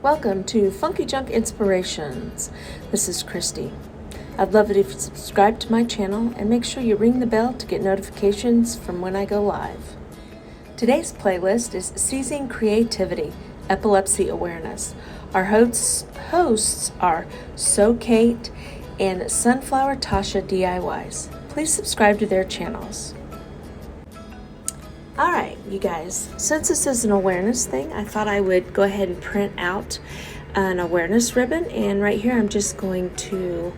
Welcome to Funky Junk Inspirations. This is Christy. I'd love it if you subscribe to my channel and make sure you ring the bell to get notifications from when I go live. Today's playlist is Seizing Creativity, Epilepsy Awareness. Our hosts are So Kate and Sunflower Tasha DIYs. Please subscribe to their channels. Alright, you guys, since this is an awareness thing, I thought I would go ahead and print out an awareness ribbon, and right here I'm just going to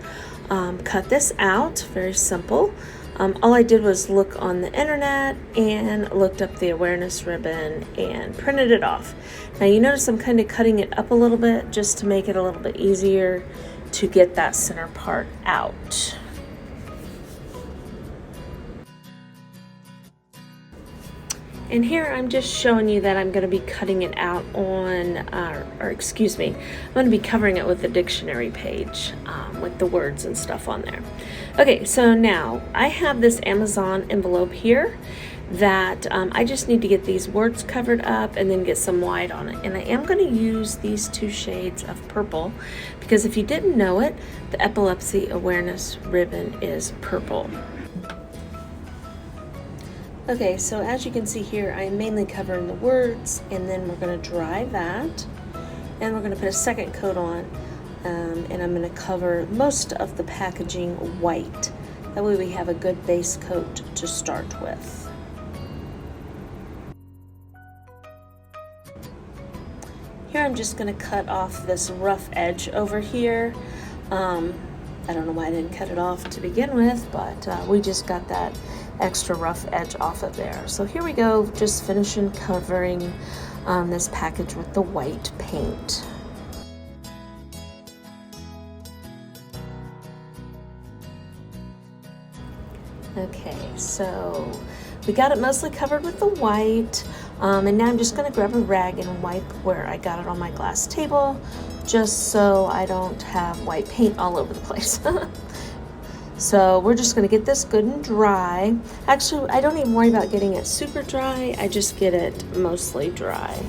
cut this out. Very simple. All I did was look on the internet and looked up the awareness ribbon and printed it off. Now you notice I'm kind of cutting it up a little bit just to make it a little bit easier to get that center part out. And here I'm just showing you that I'm going to be cutting it out on, I'm going to be covering it with a dictionary page with the words and stuff on there. Okay, so now I have this Amazon envelope here that I just need to get these words covered up and then get some white on it. And I am going to use these two shades of purple because if you didn't know it, the Epilepsy Awareness ribbon is purple. Okay, so as you can see here, I am mainly covering the words, and then we're going to dry that, and we're going to put a second coat on, and I'm going to cover most of the packaging white. That way we have a good base coat to start with. Here I'm just going to cut off this rough edge over here. I don't know why I didn't cut it off to begin with, but we just got that extra rough edge off of there. So here we go, just finishing covering this package with the white paint. Okay, so we got it mostly covered with the white, and now I'm just going to grab a rag and wipe where I got it on my glass table, just so I don't have white paint all over the place. So we're just going to get this good and dry. Actually, I don't even worry about getting it super dry. I just get it mostly dry.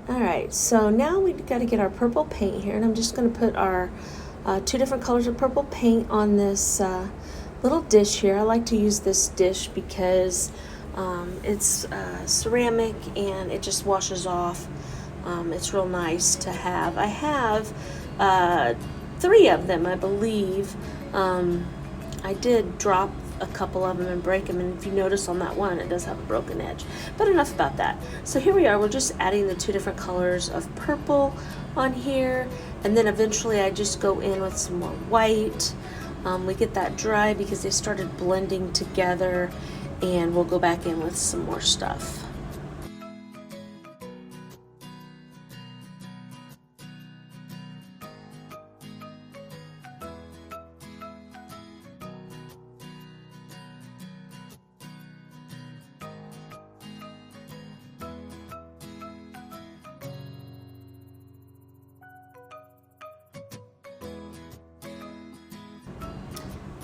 Alright, so now we've got to get our purple paint here, and I'm just going to put our two different colors of purple paint on this little dish here. I like to use this dish because it's ceramic and it just washes off. It's real nice to have. I have 3 of them, I believe. I did drop a couple of them and break them, and if you notice on that one it does have a broken edge, but enough about that. So here we are, we're just adding the 2 different colors of purple on here, and then eventually I just go in with some more white. We get that dry because they started blending together, and we'll go back in with some more stuff.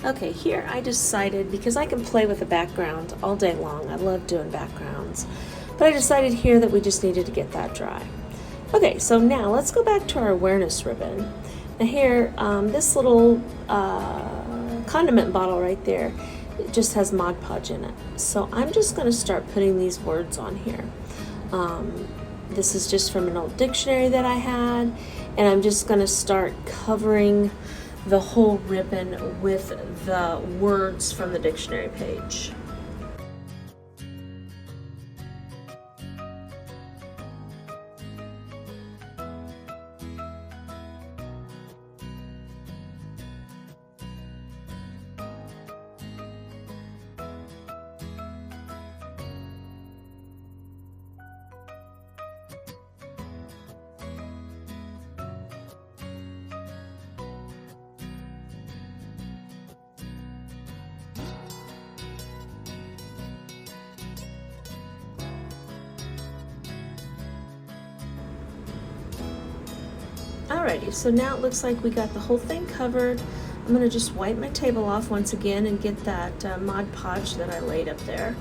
Okay, here I decided, because I can play with a background all day long, I love doing backgrounds, but I decided here that we just needed to get that dry. Okay, so now let's go back to our awareness ribbon. Now here, this little condiment bottle right there, it just has Mod Podge in it. So I'm just going to start putting these words on here. This is just from an old dictionary that I had, and I'm just going to start covering the whole ribbon with the words from the dictionary page. Alrighty, so now it looks like we got the whole thing covered. I'm I'm going to just wipe my table off once again and get that Mod Podge that I laid up there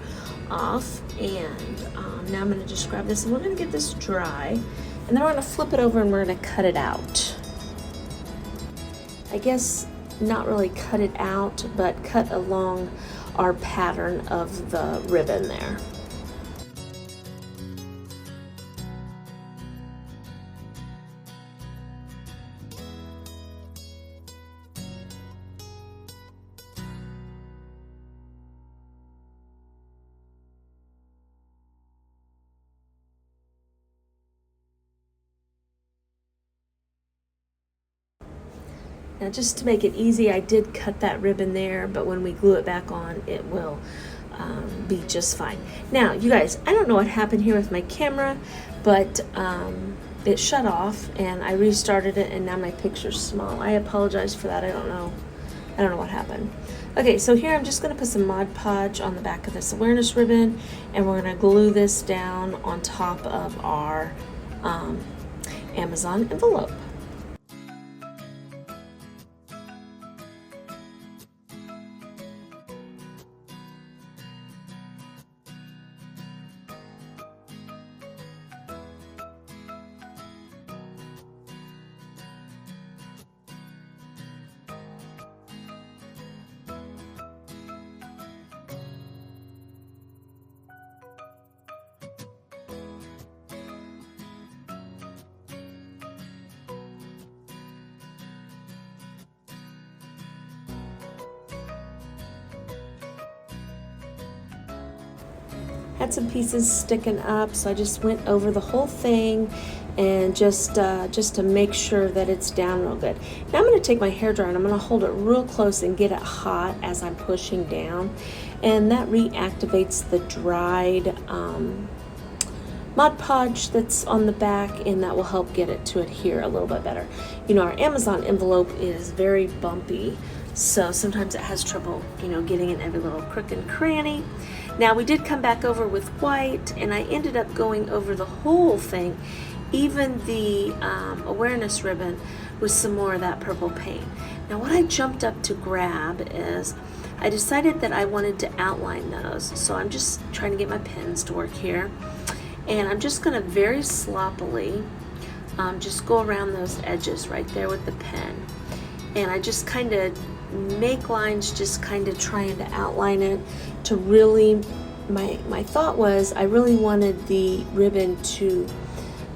off. And now I'm going to just grab this and we're going to get this dry. And then we're going to flip it over and we're going to cut it out. I guess not really cut it out, but cut along our pattern of the ribbon there. Now just to make it easy, I did cut that ribbon there, but when we glue it back on, it will be just fine. Now, you guys, I don't know what happened here with my camera, but it shut off and I restarted it and now my picture's small. I apologize for that. I don't know what happened. Okay, so here I'm just going to put some Mod Podge on the back of this awareness ribbon and we're going to glue this down on top of our Amazon envelope. Had some pieces sticking up, so I just went over the whole thing and just to make sure that it's down real good. Now I'm going to take my hairdryer and I'm going to hold it real close and get it hot as I'm pushing down, and that reactivates the dried Mod Podge that's on the back, and that will help get it to adhere a little bit better. You know, our Amazon envelope is very bumpy, so sometimes it has trouble, you know, getting in every little crook and cranny. Now we did come back over with white, and I ended up going over the whole thing, even the awareness ribbon, with some more of that purple paint. Now what I jumped up to grab is, I decided that I wanted to outline those, so I'm just trying to get my pens to work here, and I'm just going to very sloppily just go around those edges right there with the pen, and I just kind of make lines, just kind of trying to outline it to really, my thought was I really wanted the ribbon to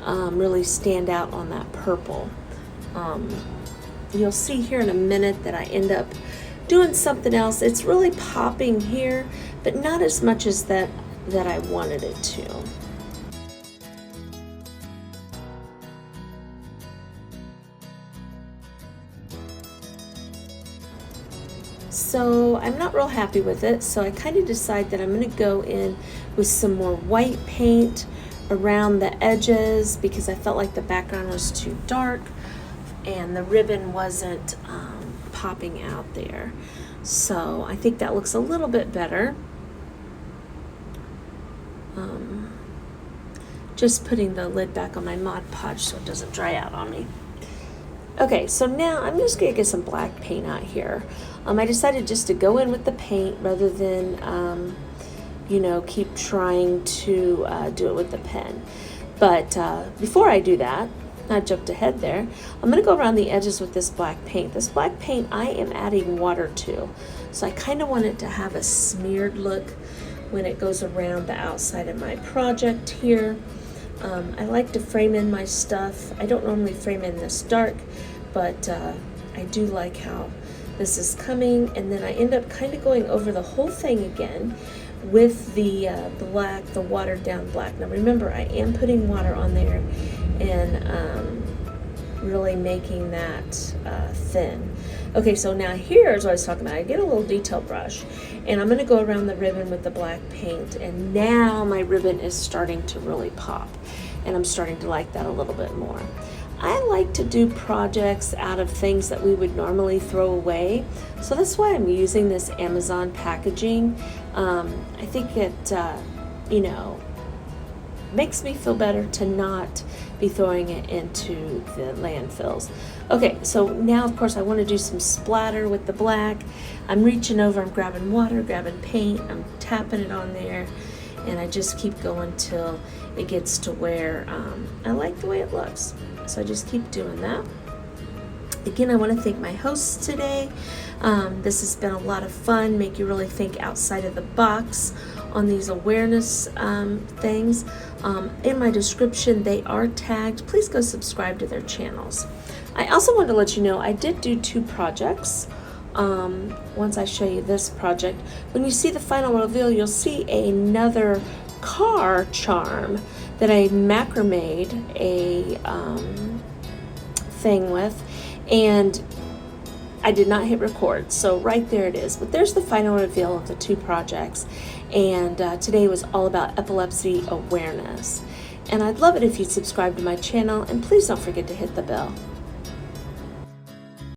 really stand out on that purple. You'll see here in a minute that I end up doing something else. It's really popping here, but not as much as that I wanted it to. So I'm not real happy with it, so I kind of decide that I'm going to go in with some more white paint around the edges because I felt like the background was too dark and the ribbon wasn't popping out there. So I think that looks a little bit better. Just putting the lid back on my Mod Podge so it doesn't dry out on me. Okay, so now I'm just going to get some black paint out here. I decided just to go in with the paint rather than, you know, keep trying to do it with the pen. But before I do that, I jumped ahead there, I'm going to go around the edges with this black paint. This black paint I am adding water to, so I kind of want it to have a smeared look when it goes around the outside of my project here. I like to frame in my stuff. I don't normally frame in this dark, but I do like how this is coming, and then I end up kind of going over the whole thing again with the black, the watered down black. Now remember, I am putting water on there and really making that thin. Okay, so now here's what I was talking about. I get a little detail brush and I'm going to go around the ribbon with the black paint, and now my ribbon is starting to really pop, and I'm starting to like that a little bit more. I like to do projects out of things that we would normally throw away, so that's why I'm using this Amazon packaging. I think it, you know, makes me feel better to not be throwing it into the landfills. Okay, so now of course I want to do some splatter with the black. I'm reaching over, I'm grabbing water, grabbing paint, I'm tapping it on there, and I just keep going till it gets to where I like the way it looks. So I just keep doing that. Again, I want to thank my hosts today. This has been a lot of fun, make you really think outside of the box on these awareness things. In my description, they are tagged. Please go subscribe to their channels. I also want to let you know I did do 2 projects. Once I show you this project, when you see the final reveal, you'll see another car charm that I macrame'd a thing with, and I did not hit record, so right there it is. But there's the final reveal of the 2 projects, and today was all about epilepsy awareness. And I'd love it if you'd subscribe to my channel, and please don't forget to hit the bell.